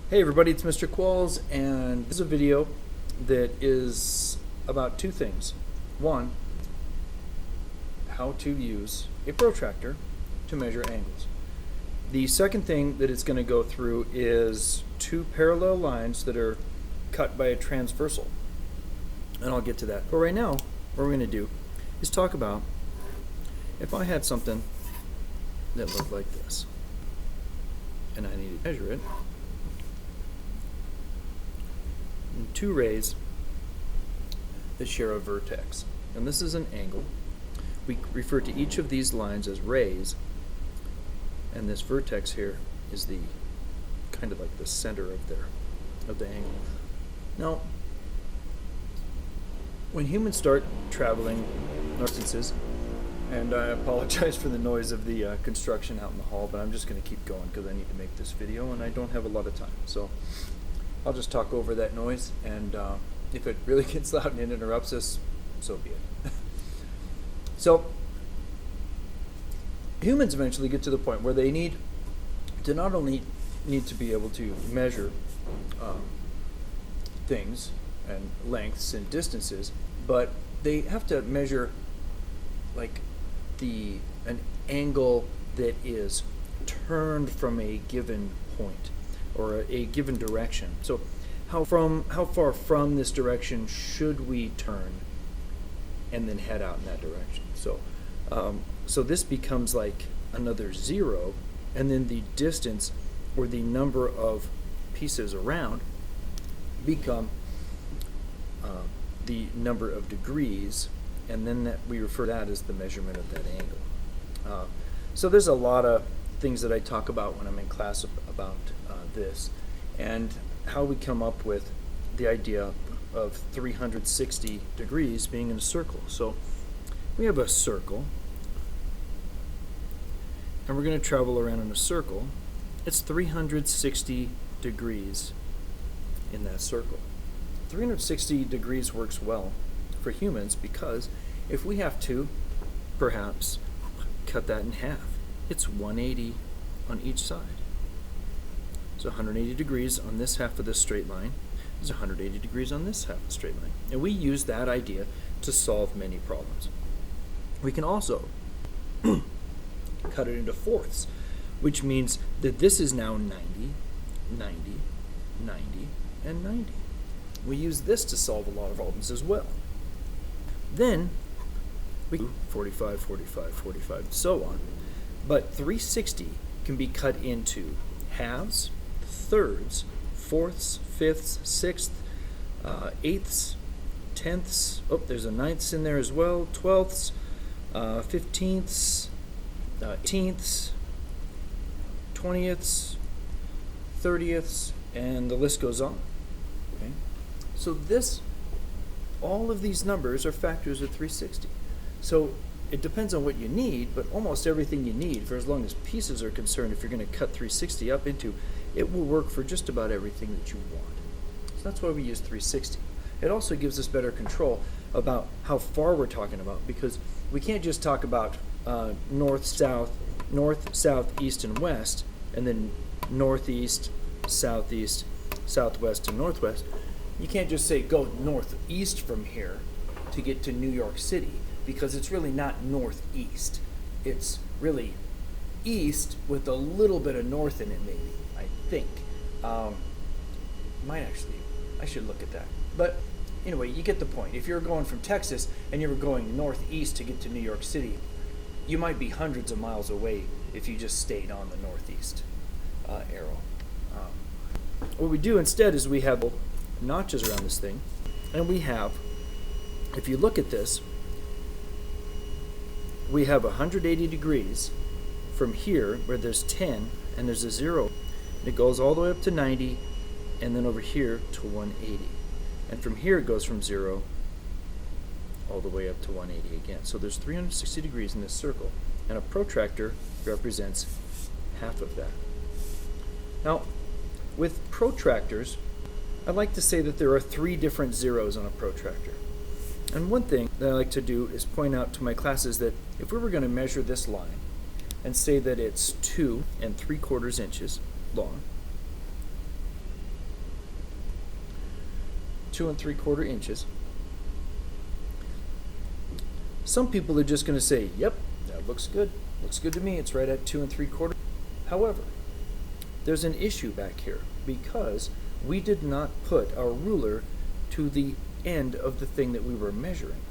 Hey everybody, it's Mr. Qualls, and this is a video that is about two things. One, how to use a protractor to measure angles. The second thing that it's going to go through is two parallel lines that are cut by a transversal, and I'll get to that. But right now, what we're going to do is talk about if I had something that looked like this, and I needed to measure it. Two rays that share a vertex, and this is an angle. We refer to each of these lines as rays, and this vertex here is the kind of like the center of the angle. Now, when humans start traveling distances, and I apologize for the noise of the construction out in the hall, but I'm just going to keep going because I need to make this video and I don't have a lot of time. So I'll just talk over that noise, and if it really gets loud and it interrupts us, so be it. So humans eventually get to the point where they need to not only need to be able to measure things and lengths and distances, but they have to measure like an angle that is turned from a given point or a given direction. So how far from this direction should we turn and then head out in that direction? So this becomes like another zero, and then the distance or the number of pieces around become the number of degrees, and then that we refer to that as the measurement of that angle. So there's a lot of things that I talk about when I'm in class about this, and how we come up with the idea of 360 degrees being in a circle. So we have a circle, and we're going to travel around in a circle. It's 360 degrees in that circle. 360 degrees works well for humans because if we have to perhaps cut that in half, it's 180 on each side. So 180 degrees on this half of this straight line is 180 degrees on this half of the straight line. And we use that idea to solve many problems. We can also cut it into fourths, which means that this is now 90, 90, 90, and 90. We use this to solve a lot of problems as well. Then we do 45, 45, 45, and so on. But 360 can be cut into halves, thirds, fourths, fifths, sixths, eighths, tenths. Oh, there's a ninths in there as well. Twelfths, 15ths, 18ths, 20ths, 30ths, and the list goes on. Okay? So all of these numbers are factors of 360. So it depends on what you need, but almost everything you need, for as long as pieces are concerned, if you're going to cut 360 up into, it will work for just about everything that you want. So that's why we use 360. It also gives us better control about how far we're talking about, because we can't just talk about north, south, east, and west, and then northeast, southeast, southwest, and northwest. You can't just say go northeast from here to get to New York City, because it's really not northeast. It's really east with a little bit of north in it, maybe, I think. I should look at that. But anyway, you get the point. If you're going from Texas and you're going northeast to get to New York City, you might be hundreds of miles away if you just stayed on the northeast arrow. What we do instead is we have notches around this thing, and we have, if you look at this, we have 180 degrees from here where there's 10 and there's a 0. It goes all the way up to 90, and then over here to 180. And from here it goes from 0 all the way up to 180 again. So there's 360 degrees in this circle, and a protractor represents half of that. Now, with protractors, I like to say that there are 3 different zeros on a protractor. And one thing that I like to do is point out to my classes that if we were going to measure this line and say that it's 2 3/4 inches long, 2 3/4 inches, some people are just going to say, yep, that looks good. Looks good to me. It's right at 2 3/4. However, there's an issue back here because we did not put our ruler to the end of the thing that we were measuring.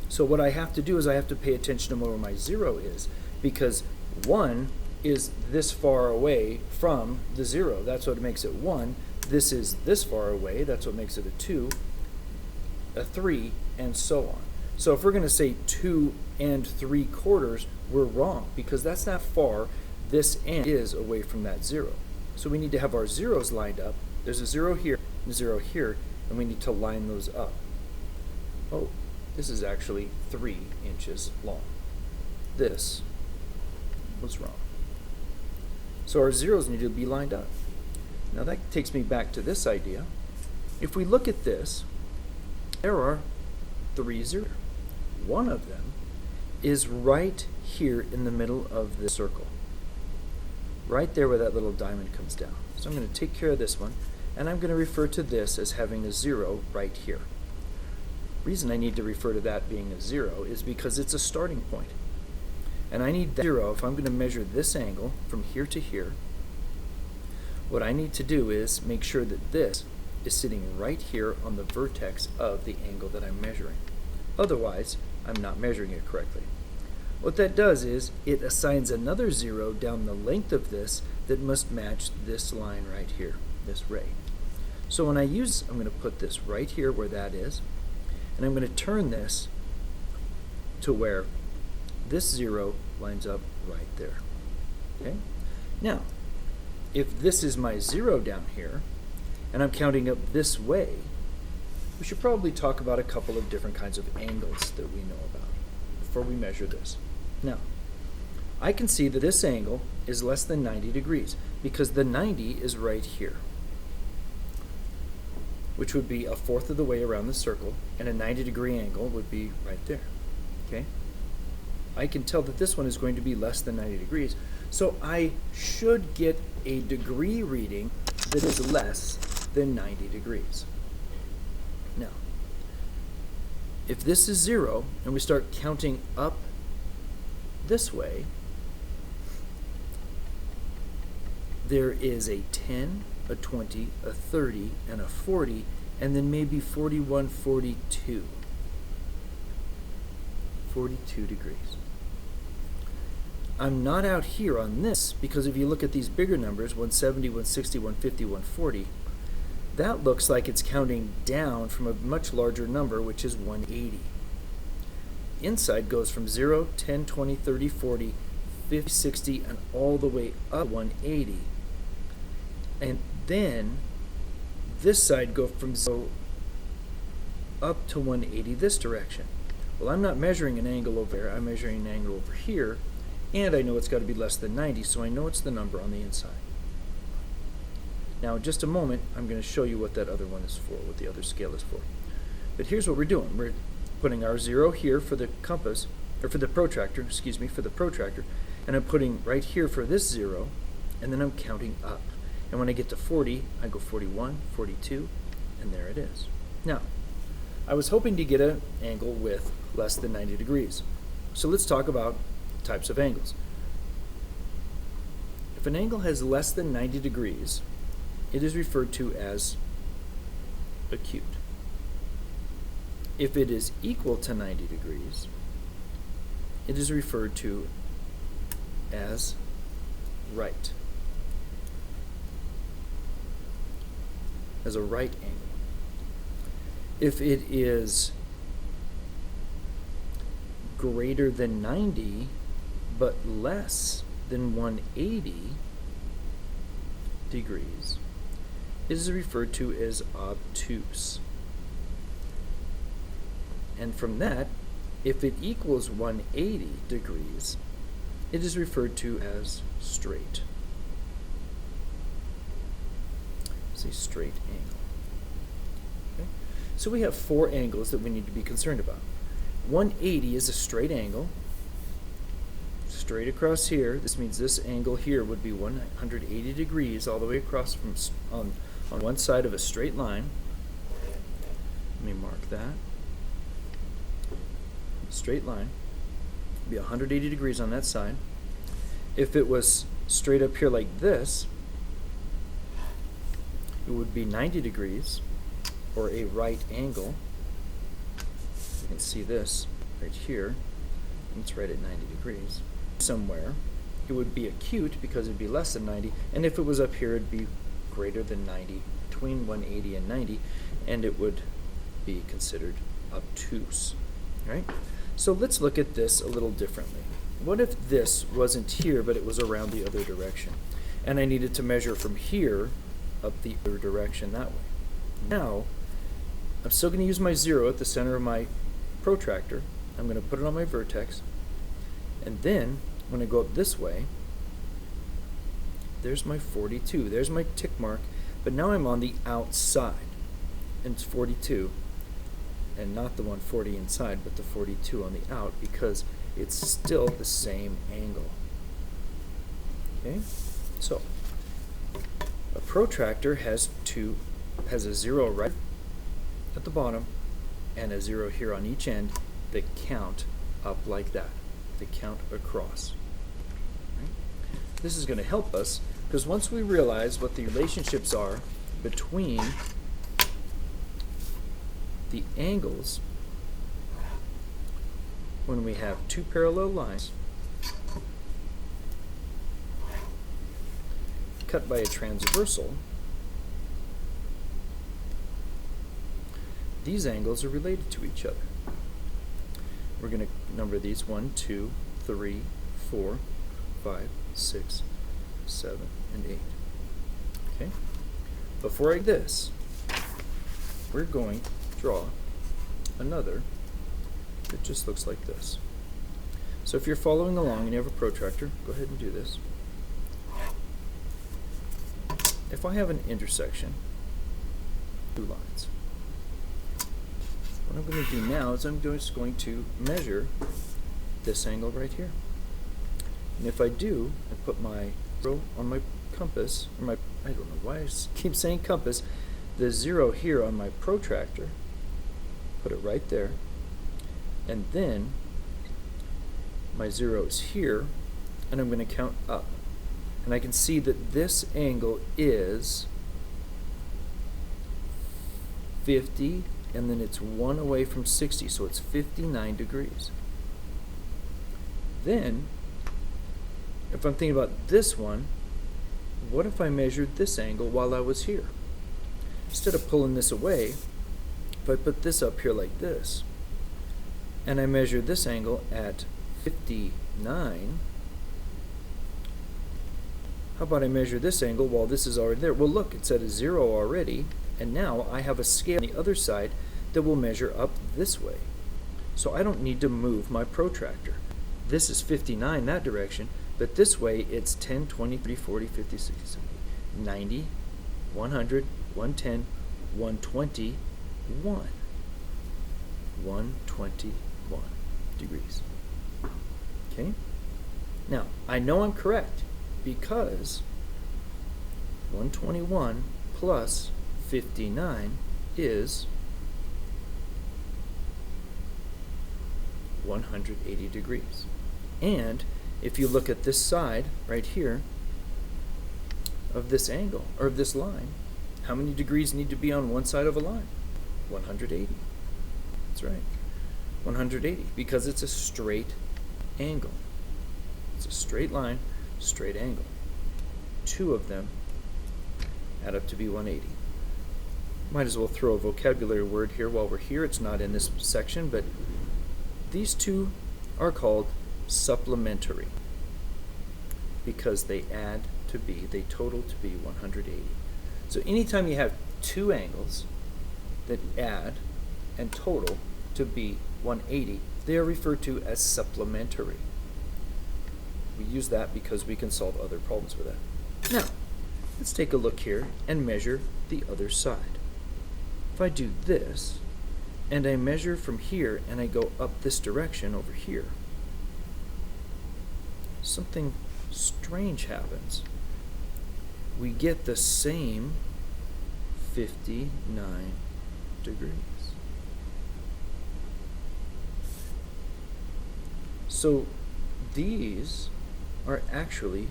So what I have to do is I have to pay attention to where my 0 is, because 1 is this far away from the 0. That's what makes it 1. This is this far away. That's what makes it a 2, a 3, and so on. So if we're going to say 2 3/4, we're wrong, because that's not far. This end is away from that 0. So we need to have our zeros lined up. There's a 0 here and a 0 here, and we need to line those up. Oh, this is actually 3 inches long. This was wrong. So our zeros need to be lined up. Now that takes me back to this idea. If we look at this, there are 3 zeros. One of them is right here in the middle of the circle. Right there where that little diamond comes down. So I'm going to take care of this one, and I'm going to refer to this as having a 0 right here. The reason I need to refer to that being a 0 is because it's a starting point. And I need that 0, if I'm going to measure this angle from here to here, what I need to do is make sure that this is sitting right here on the vertex of the angle that I'm measuring. Otherwise, I'm not measuring it correctly. What that does is it assigns another 0 down the length of this that must match this line right here, this ray. So when I'm going to put this right here where that is, and I'm going to turn this to where this 0 lines up right there. Okay? Now, if this is my 0 down here, and I'm counting up this way, we should probably talk about a couple of different kinds of angles that we know about before we measure this. Now, I can see that this angle is less than 90 degrees because the 90 is right here, which would be 1/4 of the way around the circle, and a 90-degree angle would be right there. Okay? I can tell that this one is going to be less than 90 degrees, so I should get a degree reading that is less than 90 degrees. Now, if this is 0 and we start counting up this way, there is a 10, a 20, a 30, and a 40, and then maybe 41, 42. 42 degrees. I'm not out here on this because if you look at these bigger numbers, 170, 160, 150, 140, that looks like it's counting down from a much larger number, which is 180. Inside goes from 0, 10, 20, 30, 40, 50, 60, and all the way up 180. And then this side goes from 0 up to 180 this direction. Well, I'm not measuring an angle over there. I'm measuring an angle over here, and I know it's got to be less than 90, so I know it's the number on the inside. Now, in just a moment, I'm going to show you what that other one is for, what the other scale is for. But here's what we're doing. We're putting our 0 here for the compass, or for the protractor, and I'm putting right here for this 0, and then I'm counting up. And when I get to 40, I go 41, 42, and there it is. Now, I was hoping to get an angle with less than 90 degrees. So let's talk about types of angles. If an angle has less than 90 degrees, it is referred to as acute. If it is equal to 90 degrees, it is referred to as right. As a right angle. If it is greater than 90 but less than 180 degrees, it is referred to as obtuse. And from that, if it equals 180 degrees, it is referred to as straight. It's a straight angle. Okay? So we have 4 angles that we need to be concerned about. 180 is a straight angle. Straight across here, this means this angle here would be 180 degrees all the way across from on one side of a straight line. Let me mark that. Straight line. Be 180 degrees on that side. If it was straight up here like this, it would be 90 degrees, or a right angle. You can see this right here. It's right at 90 degrees. Somewhere, it would be acute because it would be less than 90, and if it was up here, it would be greater than 90, between 180 and 90, and it would be considered obtuse, right? So let's look at this a little differently. What if this wasn't here, but it was around the other direction, and I needed to measure from here up the other direction that way? Now, I'm still going to use my 0 at the center of my protractor. I'm going to put it on my vertex, and then when I go up this way, there's my 42. There's my tick mark, but now I'm on the outside, and it's 42, and not the 140 inside, but the 42 on the out, because it's still the same angle. Okay, so a protractor has a 0 right at the bottom and a 0 here on each end that count up like that. They count across. Right? This is going to help us because once we realize what the relationships are between the angles when we have two parallel lines cut by a transversal, these angles are related to each other. We're going to number these 1, 2, 3, 4, 5, 6, 7, and 8. Okay? Before I do this, we're going to draw another that just looks like this. So if you're following along and you have a protractor, go ahead and do this. If I have an intersection, two lines, what I'm going to do now is I'm just going to measure this angle right here. And if I do, I put my arrow on my compass, or my, I don't know why I keep saying compass, the 0 here on my protractor, put it right there, and then my 0 is here, and I'm going to count up. And I can see that this angle is 50, and then it's 1 away from 60, so it's 59 degrees. Then, if I'm thinking about this one, what if I measured this angle while I was here? Instead of pulling this away, if I put this up here like this, and I measure this angle at 59, how about I measure this angle while this is already there? Well, look, it's at a 0 already, and now I have a scale on the other side that will measure up this way. So I don't need to move my protractor. This is 59 that direction, but this way it's 10, 20, 30, 40, 50, 60, 70, 90, 100, 110, 121. 121 degrees. Okay? Now, I know I'm correct because 121 plus 59 is 180 degrees. And if you look at this side right here of this angle, or of this line, how many degrees need to be on one side of a line? 180. That's right. 180, because it's a straight angle. It's a straight line, straight angle. Two of them add up to be 180. Might as well throw a vocabulary word here while we're here. It's not in this section, but these two are called supplementary because they add to be, they total to be 180. So anytime you have two angles that add and total to be 180, they are referred to as supplementary. We use that because we can solve other problems with that. Now, let's take a look here and measure the other side. If I do this, and I measure from here, and I go up this direction over here, something strange happens. We get the same 59 degrees. So these are actually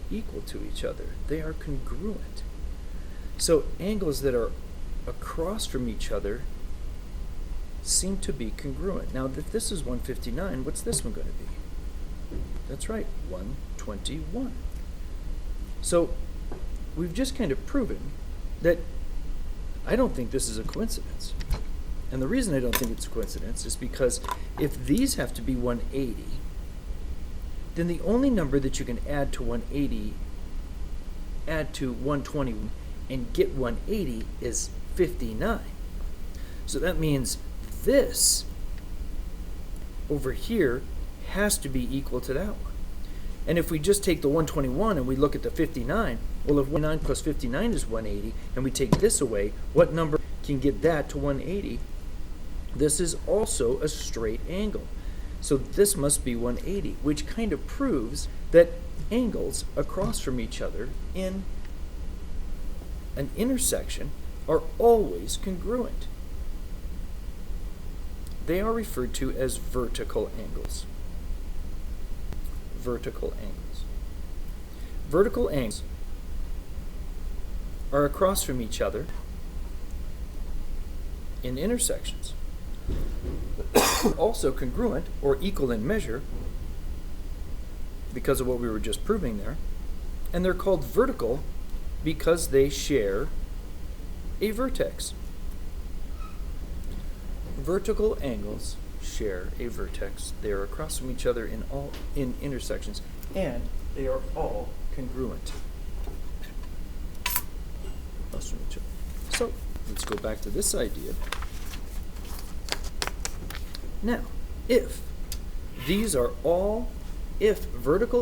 equal to each other. They are congruent. So angles that are across from each other seem to be congruent. Now, if this is 159, what's this one going to be? That's right, 121. So we've just kind of proven that I don't think this is a coincidence. And the reason I don't think it's a coincidence is because if these have to be 180, then the only number that you can add to 180, add to 120, and get 180 is 59. So that means this over here has to be equal to that one. And if we just take the 121 and we look at the 59, well, if 109 plus 59 is 180, and we take this away, what number can get that to 180? This is also a straight angle. So this must be 180, which kind of proves that angles across from each other in an intersection are always congruent. They are referred to as vertical angles. Vertical angles. Vertical angles are across from each other in intersections. Also congruent or equal in measure because of what we were just proving there. And they're called vertical because they share a vertex. Vertical angles share a vertex. They are across from each other in intersections, and they are all congruent. Across from each other. So let's go back to this idea. Now, if vertical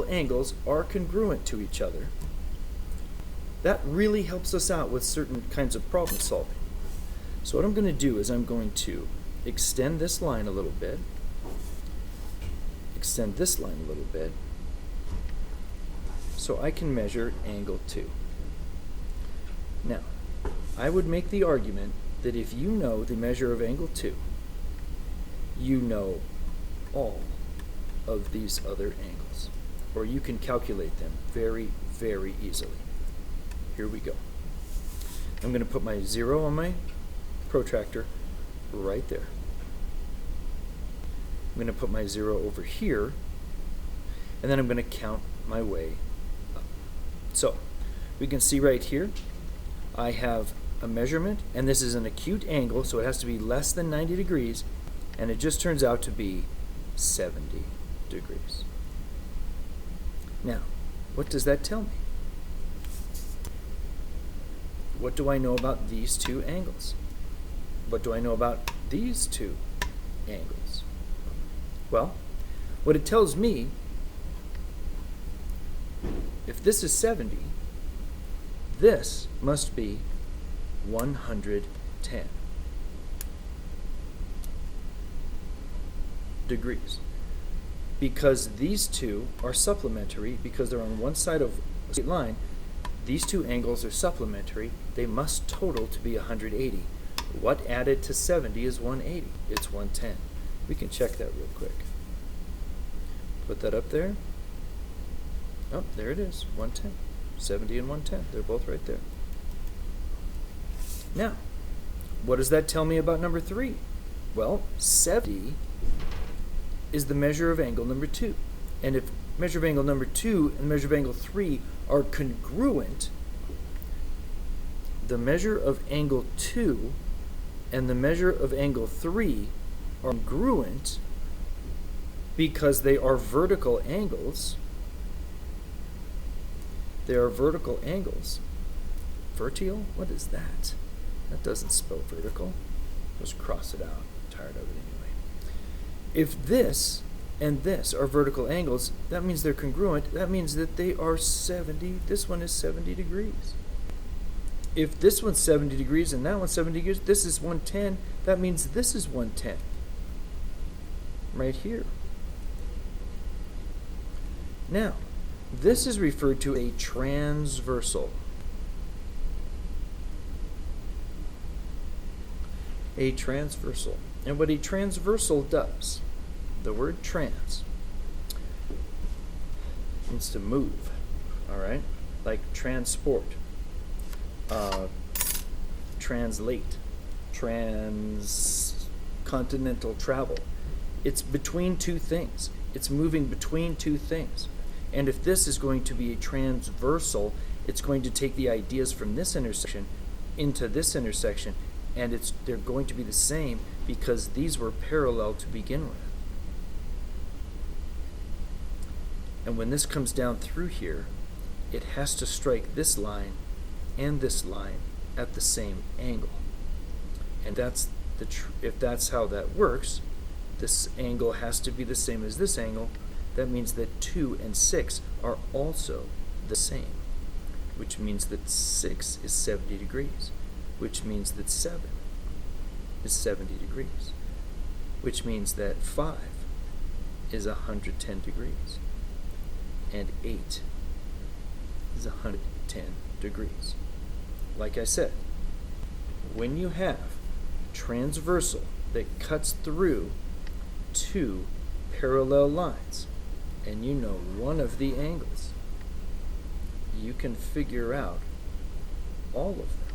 angles are congruent to each other, that really helps us out with certain kinds of problem solving. So what I'm going to do is I'm going to extend this line a little bit, extend this line a little bit, so I can measure angle 2. Now, I would make the argument that if you know the measure of angle 2, you know all of these other angles, or you can calculate them very, very easily. Here we go. I'm going to put my 0 on my protractor right there. I'm going to put my 0 over here, and then I'm going to count my way up. So we can see right here I have a measurement, and this is an acute angle, so it has to be less than 90 degrees, and it just turns out to be 70 degrees. Now, what does that tell me? What do I know about these two angles? What do I know about these two angles? Well, what it tells me, if this is 70, this must be 110 degrees. Because these two are supplementary, because they're on one side of a straight line, these two angles are supplementary, they must total to be 180. What added to 70 is 180? It's 110. We can check that real quick. Put that up there. Oh, there it is, 110. 70 and 110, they're both right there. Now, what does that tell me about number 3? Well, 70 is the measure of angle number 2. And if measure of angle number 2 and measure of angle 3 are congruent, the measure of angle 2 and the measure of angle 3 are congruent because they are vertical angles. They are vertical angles. Vertical? What is that? That doesn't spell vertical. Just cross it out. I'm tired of it anyway. If this and this are vertical angles, that means they're congruent. That means that they are 70. This one is 70 degrees. If this one's 70 degrees and that one's 70 degrees, this is 110. That means this is 110. Right here. Now, this is referred to a transversal. A transversal. And what a transversal does, the word trans, means to move, all right? Like transport, translate, transcontinental travel. It's between two things. It's moving between two things. And if this is going to be a transversal, it's going to take the ideas from this intersection into this intersection, and they're going to be the same because these were parallel to begin with. And when this comes down through here, it has to strike this line and this line at the same angle. And if that's how that works, this angle has to be the same as this angle. That means that 2 and 6 are also the same, which means that 6 is 70 degrees, which means that 7 is 70 degrees, which means that 5 is 110 degrees, and 8 is 110 degrees. Like I said, when you have transversal that cuts through two parallel lines, and you know one of the angles, you can figure out all of them.